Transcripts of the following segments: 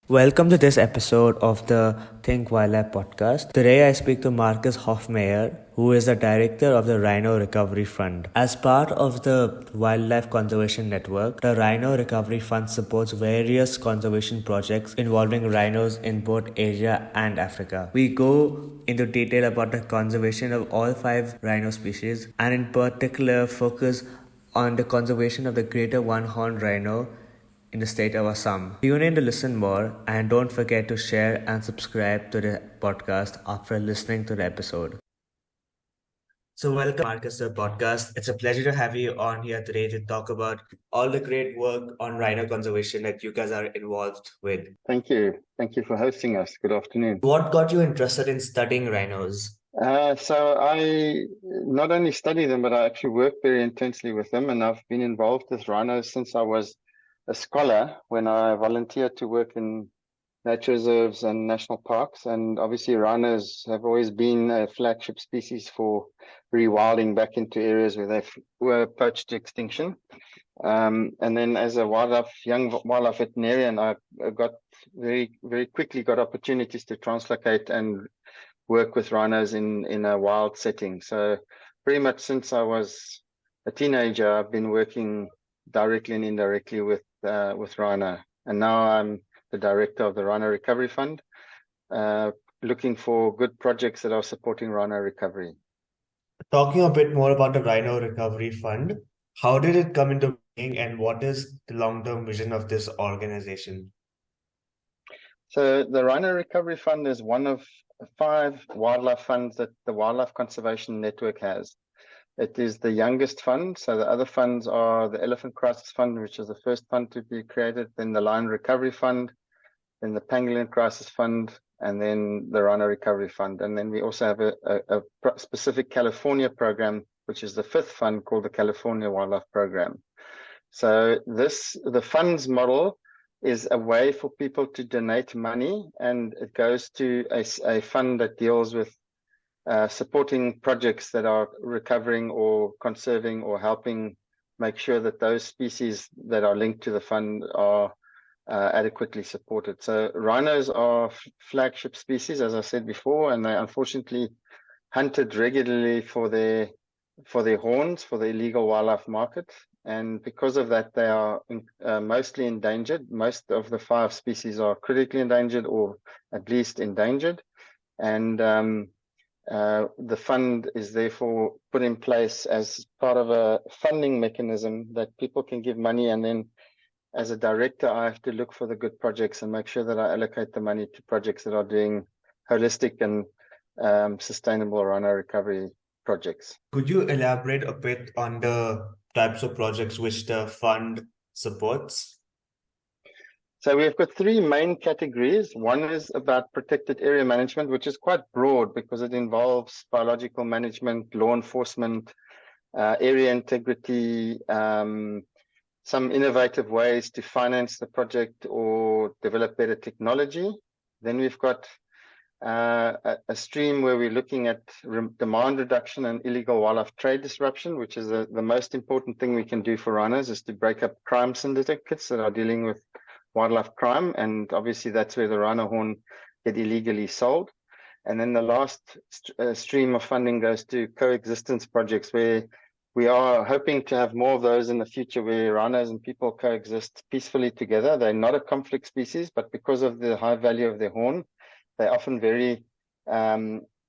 Welcome to this episode of the Think Wildlife podcast. Today I speak to Markus Hofmeyr, who is the director of the Rhino Recovery Fund. As part of the Wildlife Conservation Network, the Rhino Recovery Fund supports various conservation projects involving rhinos in both Asia and Africa. We go into detail about the conservation of all 5 rhino species and in particular focus on the conservation of the Greater One-Horned Rhino in the state of Assam. Tune in to listen more and don't forget to share and subscribe to the podcast after listening to the episode. So, welcome, Marcus, to the podcast. It's a pleasure to have you on here today to talk about all the great work on rhino conservation that you guys are involved with. Thank you. Thank you for hosting us. Good afternoon. What got you interested in studying rhinos? So I not only study them, but I actually work very intensely with them. And I've been involved with rhinos since I was a scholar when I volunteered to work in nature reserves and national parks. And obviously rhinos have always been a flagship species for rewilding back into areas where they were poached to extinction. And then as a young wildlife veterinarian, I got very quickly got opportunities to translocate and work with rhinos in a wild setting. So pretty much since I was a teenager, I've been working directly and indirectly with rhino. And now I'm the director of the Rhino Recovery Fund, looking for good projects that are supporting rhino recovery. Talking a bit more about the Rhino Recovery Fund, how did it come into being and what is the long-term vision of this organization? So the Rhino Recovery Fund is one of 5 wildlife funds that the Wildlife Conservation Network has. It is the youngest fund. So the other funds are the Elephant Crisis Fund, which is the first fund to be created, then the Lion Recovery Fund, then the Pangolin Crisis Fund, and then the Rhino Recovery Fund. And then we also have a specific California program, which is the 5th fund called the California Wildlife Program. So the funds model is a way for people to donate money, and it goes to a fund that deals with supporting projects that are recovering or conserving or helping make sure that those species that are linked to the fund are adequately supported. So rhinos are flagship species, as I said before, and they're unfortunately hunted regularly for their horns, for the illegal wildlife market. And because of that, they are mostly endangered. Most of the 5 species are critically endangered or at least endangered. And the fund is therefore put in place as part of a funding mechanism that people can give money. And then as a director, I have to look for the good projects and make sure that I allocate the money to projects that are doing holistic and sustainable rhino recovery projects. Could you elaborate a bit on the types of projects which the fund supports? So we've got 3 main categories. One is about protected area management, which is quite broad because it involves biological management, law enforcement, area integrity, some innovative ways to finance the project or develop better technology. Then we've got a stream where we're looking at demand reduction and illegal wildlife trade disruption, which is the most important thing we can do for rhinos, is to break up crime syndicates that are dealing with wildlife crime. And obviously that's where the rhino horn get illegally sold. And then the last stream of funding goes to coexistence projects, where we are hoping to have more of those in the future, where rhinos and people coexist peacefully together. They're not a conflict species, but because of the high value of their horn, they're often very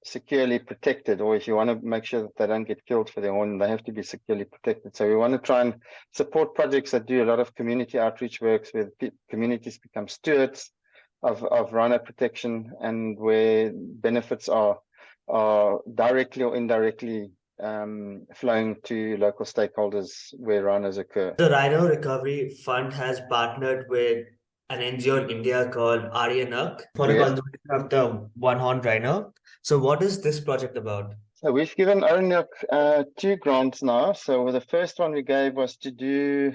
securely protected, or if you want to make sure that they don't get killed for their horn, they have to be securely protected. So we want to try and support projects that do a lot of community outreach works, where communities become stewards of rhino protection, and where benefits are directly or indirectly flowing to local stakeholders where rhinos occur. The Rhino Recovery Fund has partnered with an NGO in India called Aryanak for the conservation of the one-horned rhino. So what is this project about? So we've given Aryanak 2 grants now. So the first one we gave was to do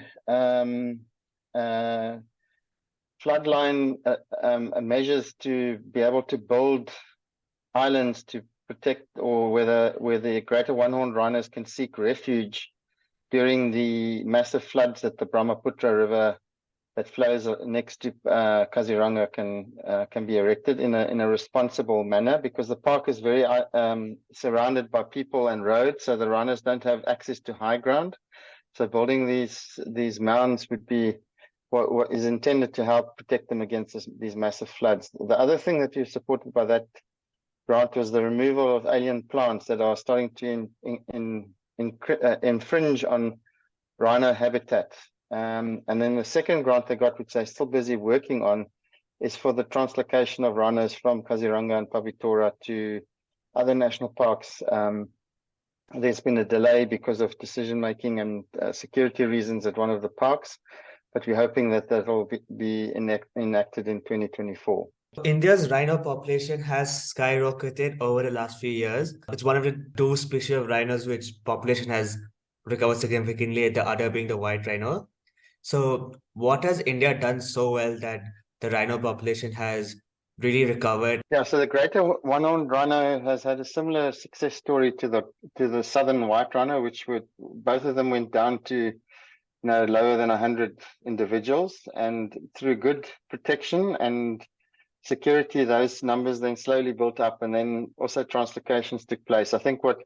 floodline measures to be able to build islands to protect, or where the Greater One-Horned Rhinos can seek refuge during the massive floods that the Brahmaputra River that flows next to Kaziranga can be erected in a responsible manner, because the park is very surrounded by people and roads, so the rhinos don't have access to high ground. So building these mounds would be what is intended to help protect them against these massive floods. The other thing that we've supported by that grant was the removal of alien plants that are starting to infringe on rhino habitat. And then the second grant they got, which they're still busy working on, is for the translocation of rhinos from Kaziranga and Pabitora to other national parks. There's been a delay because of decision making and security reasons at one of the parks, but we're hoping that will be enacted in 2024. India's rhino population has skyrocketed over the last few years. It's one of the two species of rhinos which population has recovered significantly, the other being the white rhino. So what has India done so well that the rhino population has really recovered? Yeah, so the Greater One-Horned Rhino has had a similar success story to the southern white rhino, which both of them went down to lower than 100 individuals, and through good protection and security, those numbers then slowly built up, and then also translocations took place. I think what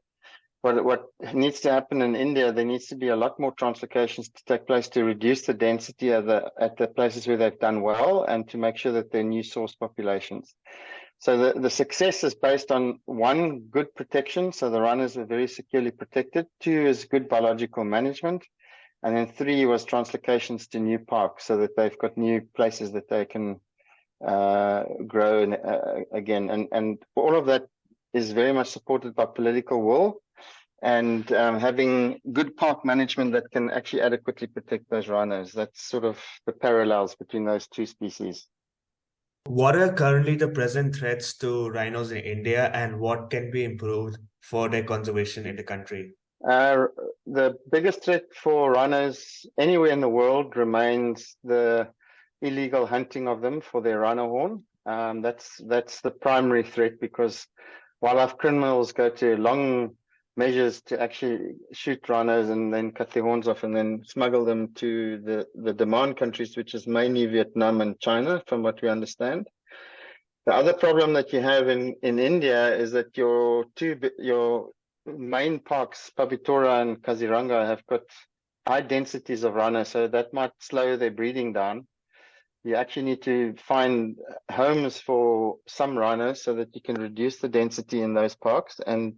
needs to happen in India, there needs to be a lot more translocations to take place to reduce the density at the places where they've done well, and to make sure that they're new source populations. So the success is based on, one, good protection, so the rhinos are very securely protected. Two is good biological management. And then three was translocations to new parks, so that they've got new places that they can grow again. And all of that is very much supported by political will and having good park management that can actually adequately protect those rhinos. That's sort of the parallels between those two species. What are currently the present threats to rhinos in India, and what can be improved for their conservation in the country? The biggest threat for rhinos anywhere in the world remains the illegal hunting of them for their rhino horn. That's the primary threat, because wildlife criminals go to long measures to actually shoot rhinos and then cut their horns off and then smuggle them to the demand countries, which is mainly Vietnam and China, from what we understand. The other problem that you have in India is that your main parks, Pabitora and Kaziranga, have got high densities of rhinos, so that might slow their breeding down. You actually need to find homes for some rhinos so that you can reduce the density in those parks and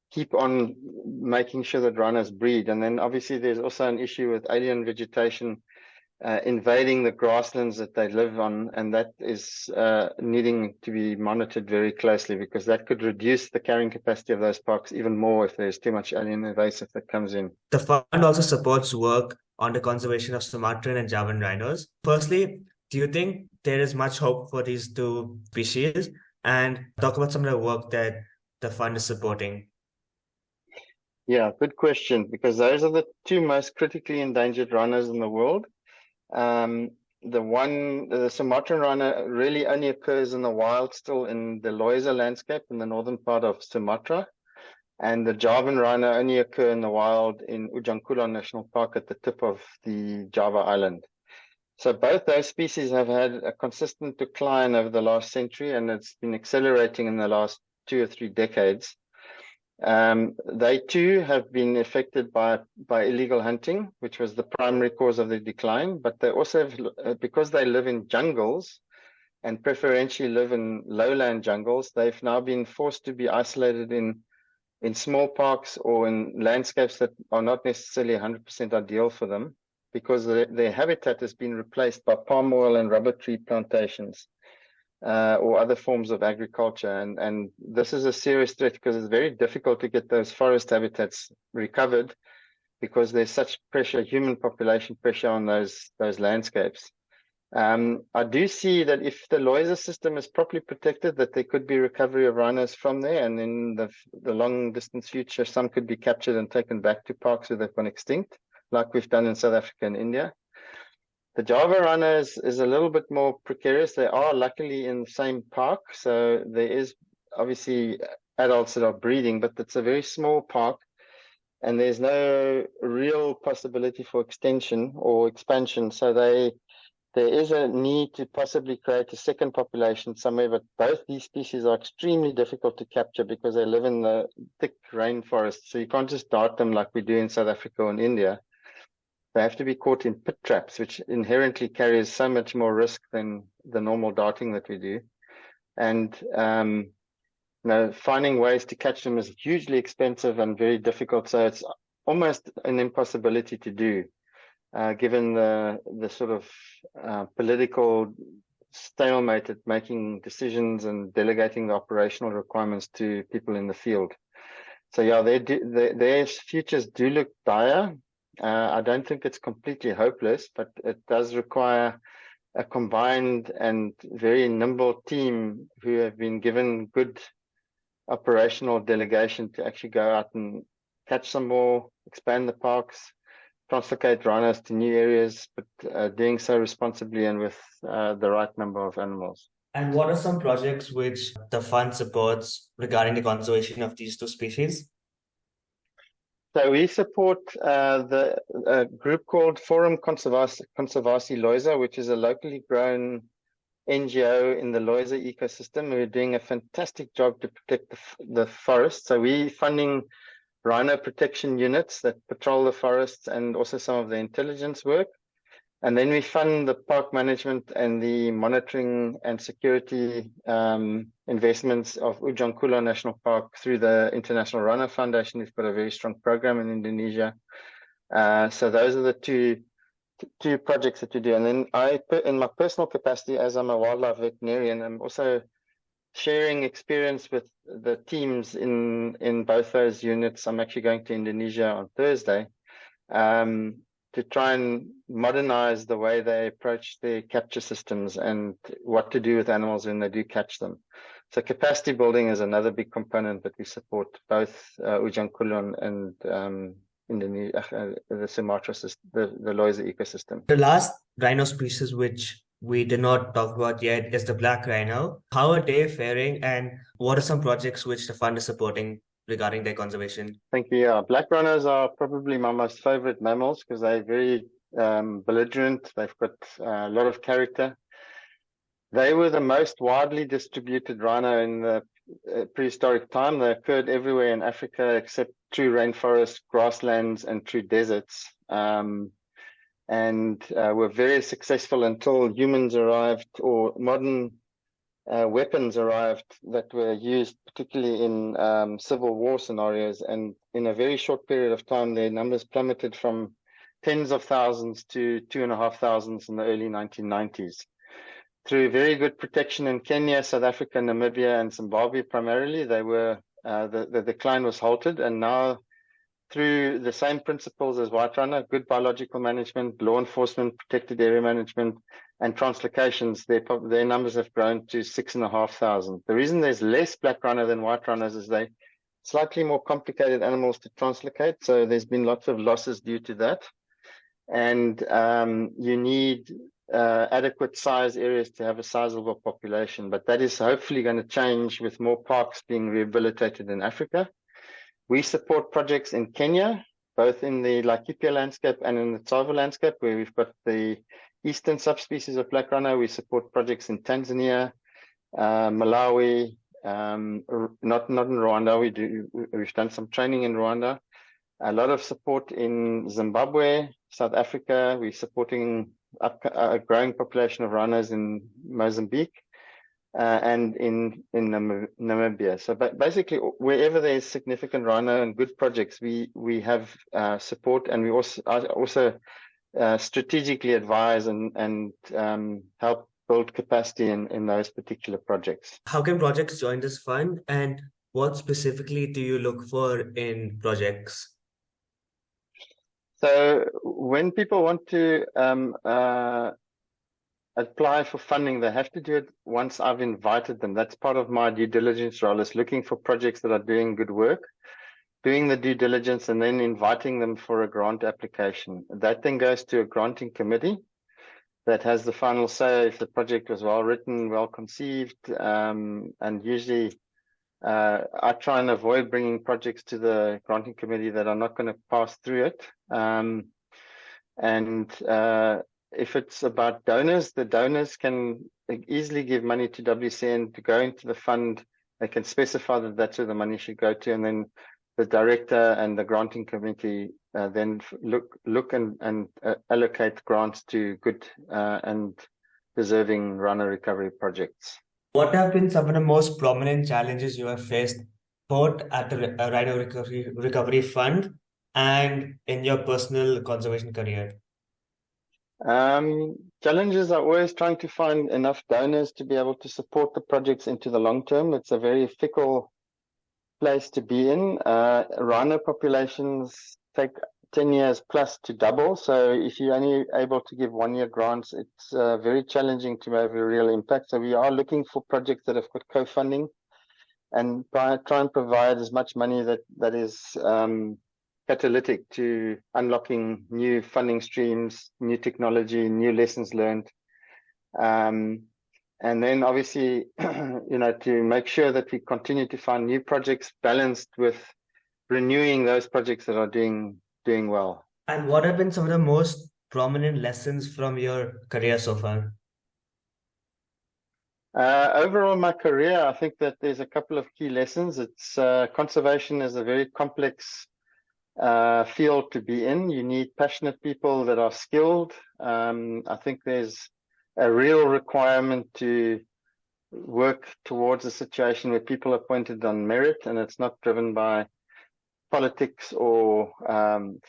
keep on making sure that rhinos breed. And then obviously there's also an issue with alien vegetation invading the grasslands that they live on, and that is needing to be monitored very closely, because that could reduce the carrying capacity of those parks even more if there's too much alien invasive that comes in. The fund also supports work on the conservation of Sumatran and Javan rhinos. Firstly, do you think there is much hope for these two species? And talk about some of the work that the fund is supporting. Yeah, good question, because those are the two most critically endangered rhinos in the world. The Sumatran rhino really only occurs in the wild still in the Loiza landscape in the northern part of Sumatra. And the Javan rhino only occur in the wild in Ujungkulon National Park at the tip of the Java island. So both those species have had a consistent decline over the last century, and it's been accelerating in the last 2 or 3 decades. They too have been affected by illegal hunting, which was the primary cause of the decline. But they also have, because they live in jungles and preferentially live in lowland jungles, they've now been forced to be isolated in small parks or in landscapes that are not necessarily 100% ideal for them, because their habitat has been replaced by palm oil and rubber tree plantations. Or other forms of agriculture. And this is a serious threat, because it's very difficult to get those forest habitats recovered, because there's such pressure, human population pressure on those landscapes. I do see that if the Loiza system is properly protected, that there could be recovery of rhinos from there, and in the long distance future, some could be captured and taken back to parks where they've gone extinct, like we've done in South Africa and India. The Java rhino is a little bit more precarious. They are luckily in the same park, so there is obviously adults that are breeding, but it's a very small park, and there's no real possibility for extension or expansion. So there is a need to possibly create a second population somewhere, but both these species are extremely difficult to capture because they live in the thick rainforest. So you can't just dart them like we do in South Africa and India. They have to be caught in pit traps, which inherently carries so much more risk than the normal darting that we do. And finding ways to catch them is hugely expensive and very difficult. So it's almost an impossibility to do, given the sort of political stalemate at making decisions and delegating the operational requirements to people in the field. So yeah, their futures do look dire. I don't think it's completely hopeless, but it does require a combined and very nimble team who have been given good operational delegation to actually go out and catch some more, expand the parks, translocate rhinos to new areas, but doing so responsibly and with the right number of animals. And what are some projects which the fund supports regarding the conservation of these two species? So we support the group called Forum Conservasi Loiza, which is a locally grown NGO in the Loiza ecosystem. We're doing a fantastic job to protect the forest. So we're funding rhino protection units that patrol the forests and also some of the intelligence work. And then we fund the park management and the monitoring and security investments of Ujung Kulon National Park through the International Rhino Foundation. We've got a very strong program in Indonesia. So those are the two projects that we do. And then in my personal capacity, as I'm a wildlife veterinarian, I'm also sharing experience with the teams in both those units. I'm actually going to Indonesia on Thursday to try and modernize the way they approach their capture systems and what to do with animals when they do catch them. So capacity building is another big component that we support, both Ujung Kulon and Indonesia, the Sumatra system, the Loiza ecosystem. The last rhino species which we did not talk about yet is the Black Rhino. How are they faring, and what are some projects which the fund is supporting regarding their conservation? Thank you. Yeah, Black Rhinos are probably my most favorite mammals because they're very belligerent. They've got a lot of character. They were the most widely distributed rhino in the prehistoric time. They occurred everywhere in Africa except true rainforests, grasslands, and true deserts. And were very successful until humans arrived or modern weapons arrived that were used particularly in civil war scenarios. And in a very short period of time, their numbers plummeted from tens of thousands to 2,500 in the early 1990s. Through very good protection in Kenya, South Africa, Namibia, and Zimbabwe primarily, they were the decline was halted. And now, through the same principles as white rhino, good biological management, law enforcement, protected area management, and translocations, their numbers have grown to 6,500. The reason there's less black rhino than white rhinos is they slightly more complicated animals to translocate. So there's been lots of losses due to that. And you need adequate size areas to have a sizable population, but that is hopefully going to change with more parks being rehabilitated in Africa. We support projects in Kenya, both in the Laikipia landscape and in the Tsavo landscape, where we've got the eastern subspecies of black rhino. We support projects in Tanzania, Malawi, not in Rwanda. We've done some training in Rwanda. A lot of support in Zimbabwe, South Africa. We're supporting a growing population of rhinos in Mozambique and in Namibia. So basically, wherever there's significant rhino and good projects, we have support, and we also strategically advise and help build capacity in those particular projects. How can projects join this fund, and what specifically do you look for in projects? So when people want to apply for funding, they have to do it once I've invited them. That's part of my due diligence role, is looking for projects that are doing good work, doing the due diligence, and then inviting them for a grant application. That then goes to a granting committee that has the final say if the project was well written, well conceived, and usually I try and avoid bringing projects to the granting committee that are not going to pass through it. If it's about donors, the donors can easily give money to WCN to go into the fund. They can specify that that's where the money should go to, and then the director and the granting committee then look and allocate grants to good and deserving rhino recovery projects. What have been some of the most prominent challenges you have faced both at the Rhino Recovery Fund and in your personal conservation career? Challenges are always trying to find enough donors to be able to support the projects into the long term. It's a very fickle place to be in. Rhino populations take 10 years plus to double. So if you're only able to give 1 year grants, it's very challenging to have a real impact. So we are looking for projects that have got co-funding and try and provide as much money that is catalytic to unlocking new funding streams, new technology, new lessons learned. And then obviously, to make sure that we continue to find new projects balanced with renewing those projects that are doing well. And what have been some of the most prominent lessons from your career so far? Overall, my career, I think that there's a couple of key lessons. It's conservation is a very complex field to be in. You need passionate people that are skilled. I think there's a real requirement to work towards a situation where people are appointed on merit and it's not driven by politics or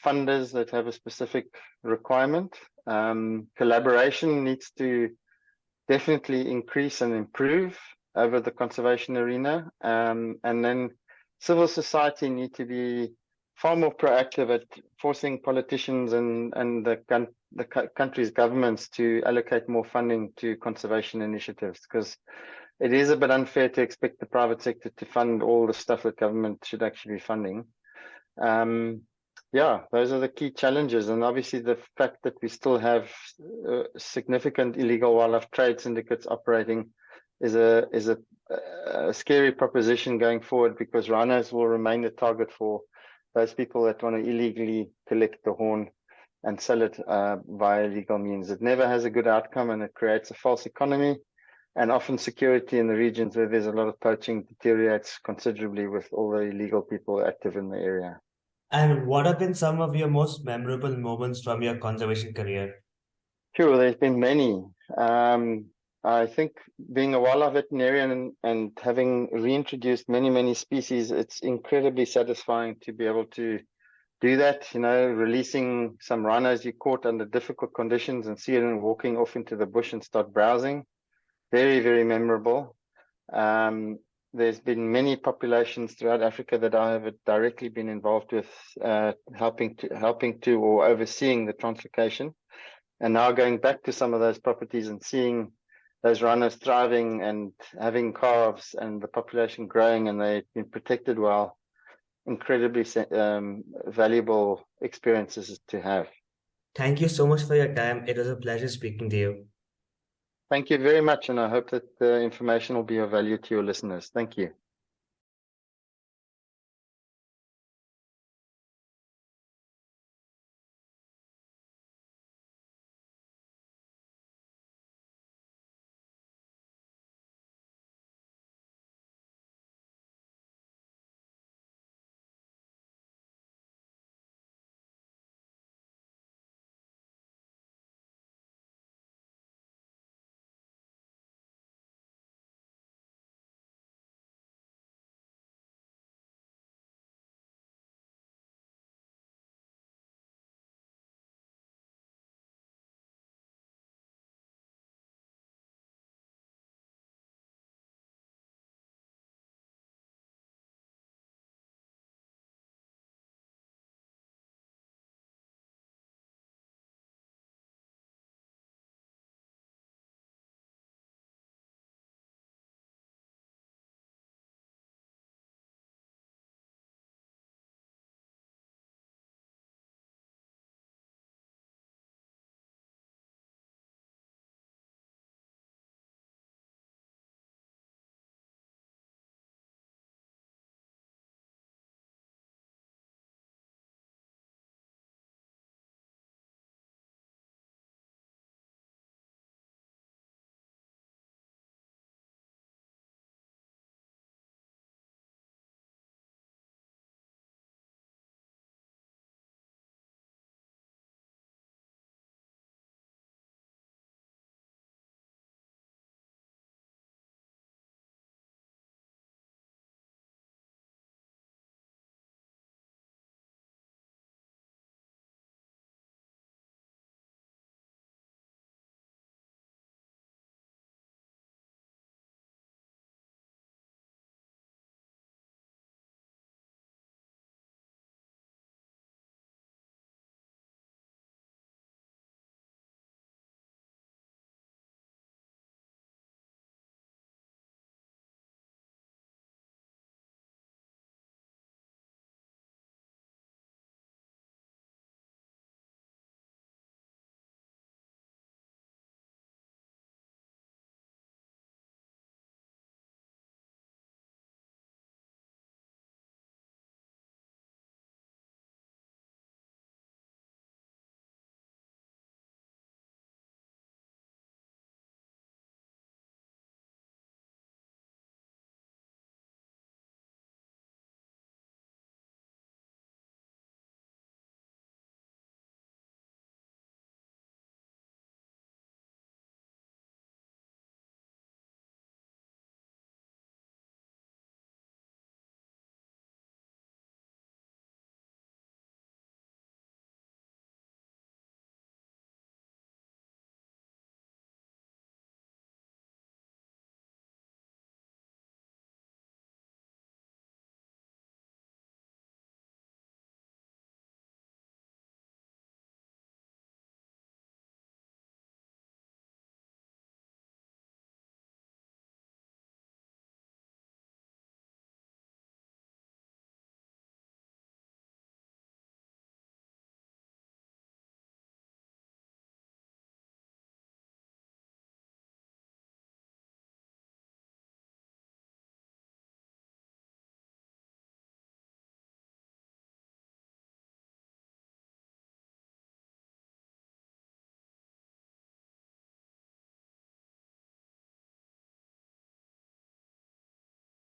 funders that have a specific requirement. Collaboration needs to definitely increase and improve over the conservation arena. And then civil society need to be far more proactive at forcing politicians and the country's governments to allocate more funding to conservation initiatives, because it is a bit unfair to expect the private sector to fund all the stuff that government should actually be funding. Those are the key challenges. And obviously the fact that we still have significant illegal wildlife trade syndicates operating is a scary proposition going forward, because rhinos will remain the target for those people that want to illegally collect the horn and sell it via illegal means. It never has a good outcome, and it creates a false economy. And often security in the regions where there's a lot of poaching deteriorates considerably with all the illegal people active in the area. And what have been some of your most memorable moments from your conservation career? Sure, there's been many. I think being a wildlife veterinarian and having reintroduced many species, it's incredibly satisfying to be able to do that. Releasing some rhinos you caught under difficult conditions and see them walking off into the bush and start browsing. Very, very memorable. There's been many populations throughout Africa that I have directly been involved with, helping to or overseeing the translocation. And now going back to some of those properties and seeing those rhinos thriving and having calves and the population growing and they've been protected well, incredibly valuable experiences to have. Thank you so much for your time. It was a pleasure speaking to you. Thank you very much, and I hope that the information will be of value to your listeners. Thank you.